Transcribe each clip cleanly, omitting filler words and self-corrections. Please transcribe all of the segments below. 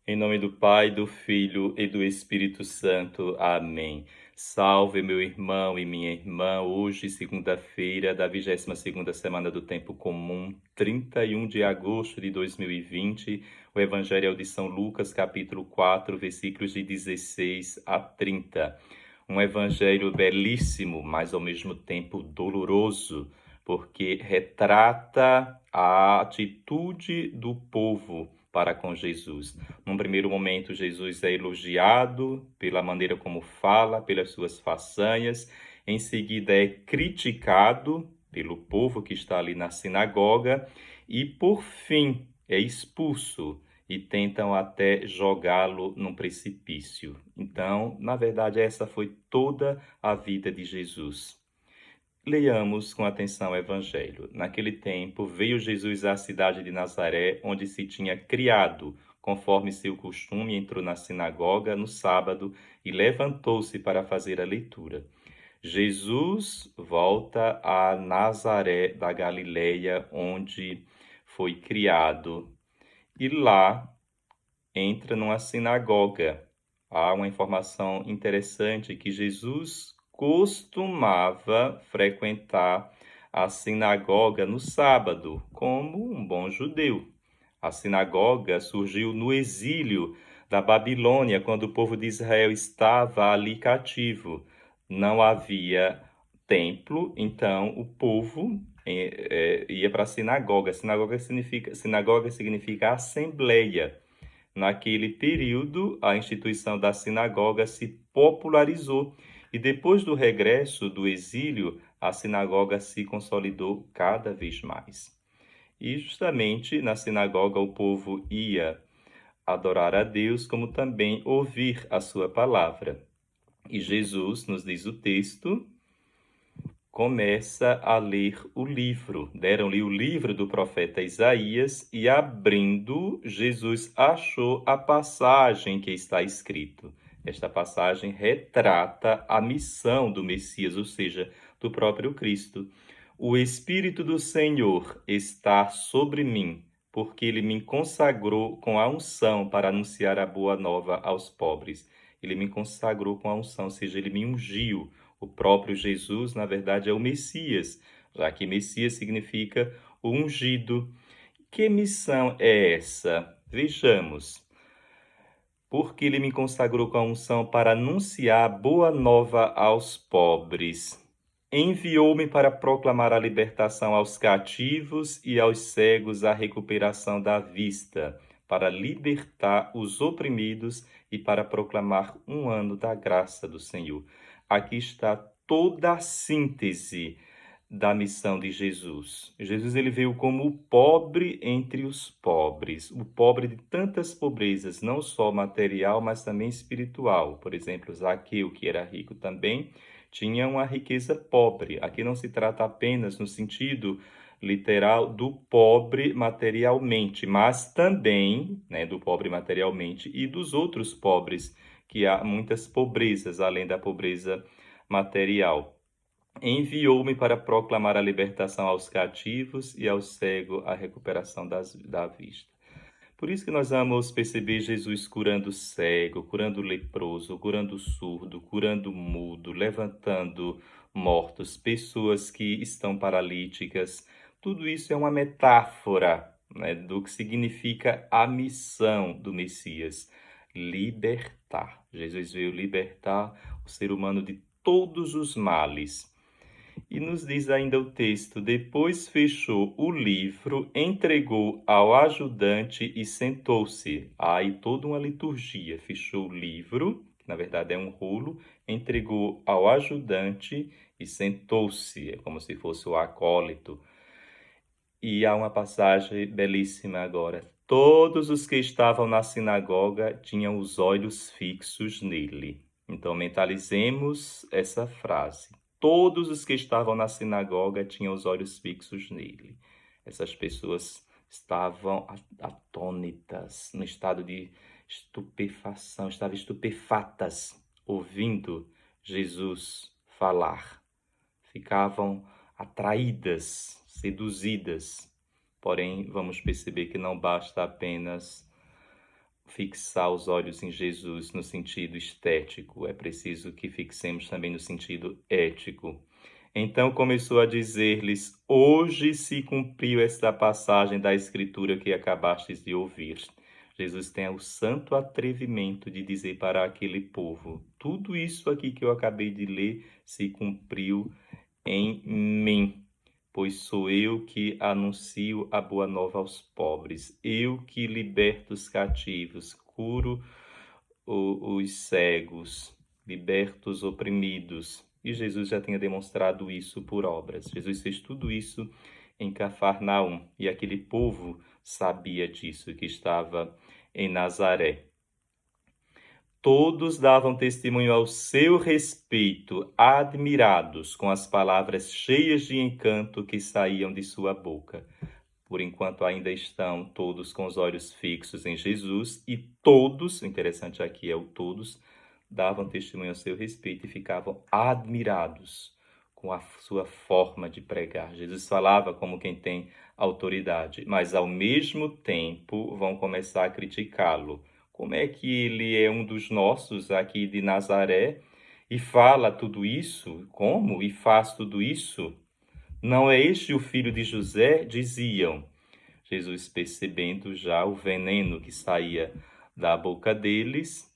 Em nome do Pai, do Filho e do Espírito Santo. Amém. Salve, meu irmão e minha irmã. Hoje, segunda-feira da 22ª semana do Tempo Comum, 31 de agosto de 2020. O Evangelho é o de São Lucas, capítulo 4, versículos de 16 a 30. Um evangelho belíssimo, mas ao mesmo tempo doloroso, porque retrata a atitude do povo para com Jesus. Num primeiro momento, Jesus é elogiado pela maneira como fala, pelas suas façanhas. Em seguida, é criticado pelo povo que está ali na sinagoga. E, por fim, é expulso e tentam até jogá-lo num precipício. Então, na verdade, essa foi toda a vida de Jesus. Leiamos com atenção o Evangelho. Naquele tempo, veio Jesus à cidade de Nazaré, onde se tinha criado. Conforme seu costume, entrou na sinagoga no sábado e levantou-se para fazer a leitura. Jesus volta a Nazaré da Galileia, onde foi criado, e lá entra numa sinagoga. Há uma informação interessante que Jesus costumava frequentar a sinagoga no sábado, como um bom judeu. A sinagoga surgiu no exílio da Babilônia, quando o povo de Israel estava ali cativo. Não havia templo, então o povo ia para a sinagoga. Sinagoga significa assembleia. Naquele período, a instituição da sinagoga se popularizou e depois do regresso do exílio, a sinagoga se consolidou cada vez mais. E justamente na sinagoga o povo ia adorar a Deus, como também ouvir a sua palavra. E Jesus, nos diz o texto, começa a ler o livro. Deram-lhe o livro do profeta Isaías e, abrindo, Jesus achou a passagem que está escrito. Esta passagem retrata a missão do Messias, ou seja, do próprio Cristo. O Espírito do Senhor está sobre mim, porque ele me consagrou com a unção para anunciar a boa nova aos pobres. Ele me consagrou com a unção, ou seja, ele me ungiu. O próprio Jesus, na verdade, é o Messias, já que Messias significa o ungido. Que missão é essa? Vejamos. Porque ele me consagrou com a unção para anunciar a boa nova aos pobres. Enviou-me para proclamar a libertação aos cativos e aos cegos a recuperação da vista, para libertar os oprimidos e para proclamar um ano da graça do Senhor. Aqui está toda a síntese da missão de Jesus. Jesus ele veio como o pobre entre os pobres, o pobre de tantas pobrezas, não só material, mas também espiritual. Por exemplo, Zaqueu, que era rico também, tinha uma riqueza pobre. Aqui não se trata apenas no sentido literal do pobre materialmente, mas também, do pobre materialmente e dos outros pobres, que há muitas pobrezas além da pobreza material. Enviou-me para proclamar a libertação aos cativos e aos cegos a recuperação da vista. Por isso que nós vamos perceber Jesus curando cego, curando leproso, curando surdo, curando mudo, levantando mortos, pessoas que estão paralíticas. Tudo isso é uma metáfora, do que significa a missão do Messias, libertar. Jesus veio libertar o ser humano de todos os males. E nos diz ainda o texto: depois fechou o livro, entregou ao ajudante e sentou-se. Há aí toda uma liturgia. Fechou o livro, que na verdade é um rolo, entregou ao ajudante e sentou-se. É como se fosse o acólito. E há uma passagem belíssima agora. Todos os que estavam na sinagoga tinham os olhos fixos nele. Então, mentalizemos essa frase. Todos os que estavam na sinagoga tinham os olhos fixos nele. Essas pessoas estavam atônitas, no estado de estupefação, estavam estupefatas, ouvindo Jesus falar. Ficavam atraídas, seduzidas. Porém, vamos perceber que não basta apenas fixar os olhos em Jesus no sentido estético, é preciso que fixemos também no sentido ético. Então começou a dizer-lhes: Hoje se cumpriu esta passagem da Escritura que acabastes de ouvir. Jesus tem o santo atrevimento de dizer para aquele povo: tudo isso aqui que eu acabei de ler se cumpriu em mim, pois sou eu que anuncio a boa nova aos pobres, eu que liberto os cativos, curo os cegos, liberto os oprimidos. E Jesus já tinha demonstrado isso por obras. Jesus fez tudo isso em Cafarnaum, e aquele povo sabia disso, que estava em Nazaré. Todos davam testemunho ao seu respeito, admirados com as palavras cheias de encanto que saíam de sua boca. Por enquanto ainda estão todos com os olhos fixos em Jesus, e todos, o interessante aqui é o todos, davam testemunho ao seu respeito e ficavam admirados com a sua forma de pregar. Jesus falava como quem tem autoridade, mas ao mesmo tempo vão começar a criticá-lo. Como é que ele é um dos nossos aqui de Nazaré e fala tudo isso? Como? E faz tudo isso? Não é este o filho de José? Diziam. Jesus, percebendo já o veneno que saía da boca deles,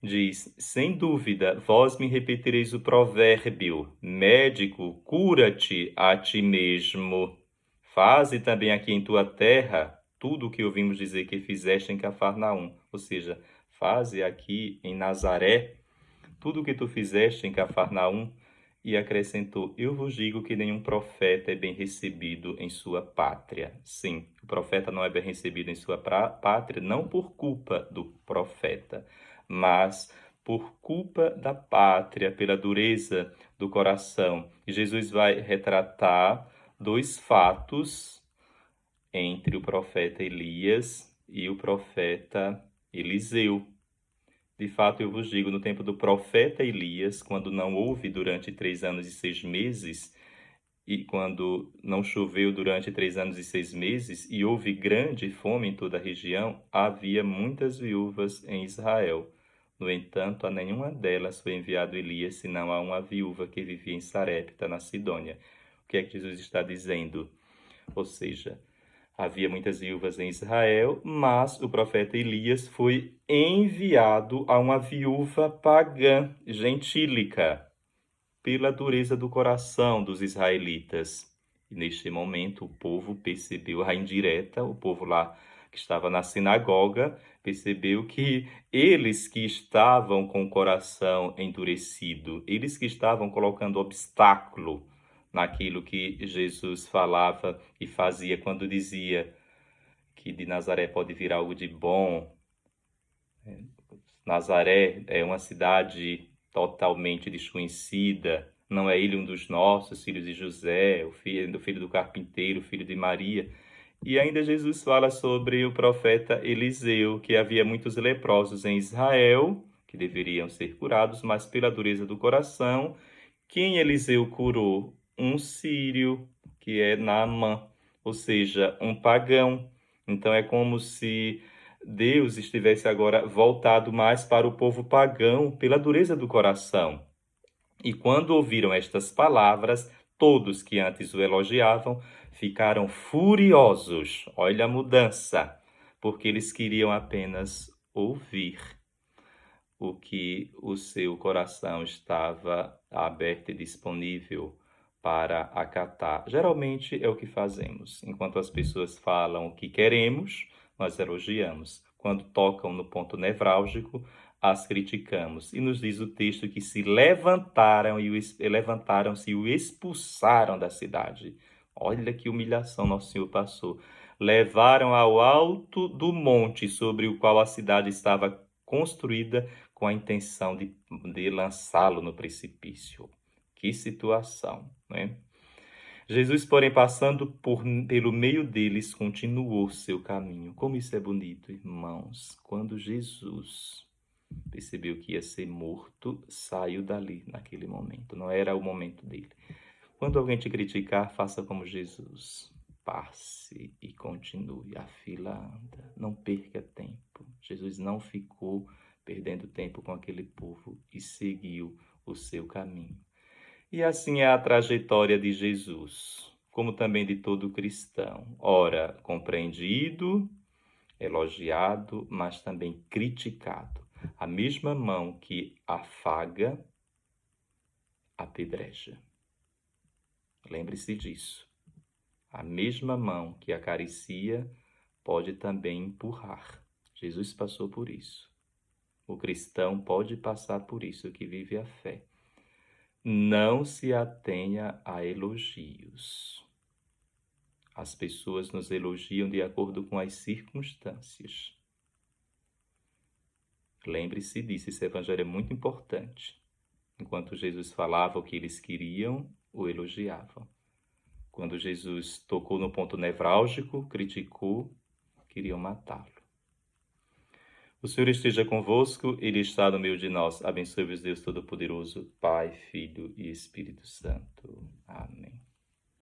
diz: Sem dúvida, vós me repetireis o provérbio: médico, cura-te a ti mesmo. Faze também aqui em tua terra tudo o que ouvimos dizer que fizeste em Cafarnaum. Ou seja, faze aqui em Nazaré tudo o que tu fizeste em Cafarnaum. E acrescentou: Eu vos digo que nenhum profeta é bem recebido em sua pátria. Sim, o profeta não é bem recebido em sua pátria, não por culpa do profeta, mas por culpa da pátria, pela dureza do coração. E Jesus vai retratar dois fatos entre o profeta Elias e o profeta Eliseu. De fato, eu vos digo, no tempo do profeta Elias, quando não houve durante 3 anos e 6 meses, e quando não choveu durante 3 anos e 6 meses, e houve grande fome em toda a região, havia muitas viúvas em Israel. No entanto, a nenhuma delas foi enviado Elias, senão a uma viúva que vivia em Sarepta, na Sidônia. O que é que Jesus está dizendo? Ou seja, havia muitas viúvas em Israel, mas o profeta Elias foi enviado a uma viúva pagã, gentílica, pela dureza do coração dos israelitas. E neste momento o povo percebeu a indireta, o povo lá que estava na sinagoga, percebeu que eles que estavam com o coração endurecido, eles que estavam colocando obstáculo naquilo que Jesus falava e fazia quando dizia que de Nazaré pode vir algo de bom. Nazaré é uma cidade totalmente desconhecida, não é ele um dos nossos, filhos de José, o filho do carpinteiro, filho de Maria. E ainda Jesus fala sobre o profeta Eliseu, que havia muitos leprosos em Israel, que deveriam ser curados, mas pela dureza do coração, quem Eliseu curou? Um sírio, que é Naamã, ou seja, um pagão. Então é como se Deus estivesse agora voltado mais para o povo pagão pela dureza do coração. E quando ouviram estas palavras, todos que antes o elogiavam ficaram furiosos. Olha a mudança, porque eles queriam apenas ouvir o que o seu coração estava aberto e disponível para acatar. Geralmente é o que fazemos. Enquanto as pessoas falam o que queremos, nós elogiamos. Quando tocam no ponto nevrálgico, as criticamos. E nos diz o texto que se levantaram-se e o expulsaram da cidade. Olha que humilhação nosso Senhor passou. Levaram ao alto do monte sobre o qual a cidade estava construída com a intenção de lançá-lo no precipício. Que situação, né? Jesus, porém, passando pelo meio deles, continuou seu caminho. Como isso é bonito, irmãos. Quando Jesus percebeu que ia ser morto, saiu dali naquele momento. Não era o momento dele. Quando alguém te criticar, faça como Jesus. Passe e continue. A fila anda. Não perca tempo. Jesus não ficou perdendo tempo com aquele povo e seguiu o seu caminho. E assim é a trajetória de Jesus, como também de todo cristão. Ora, compreendido, elogiado, mas também criticado. A mesma mão que afaga, apedreja. Lembre-se disso. A mesma mão que acaricia pode também empurrar. Jesus passou por isso. O cristão pode passar por isso, que vive a fé. Não se atenha a elogios. As pessoas nos elogiam de acordo com as circunstâncias. Lembre-se disso, esse evangelho é muito importante. Enquanto Jesus falava o que eles queriam, o elogiavam. Quando Jesus tocou no ponto nevrálgico, criticou, queriam matá-lo. O Senhor esteja convosco, Ele está no meio de nós. Abençoe-vos, Deus Todo-Poderoso, Pai, Filho e Espírito Santo. Amém.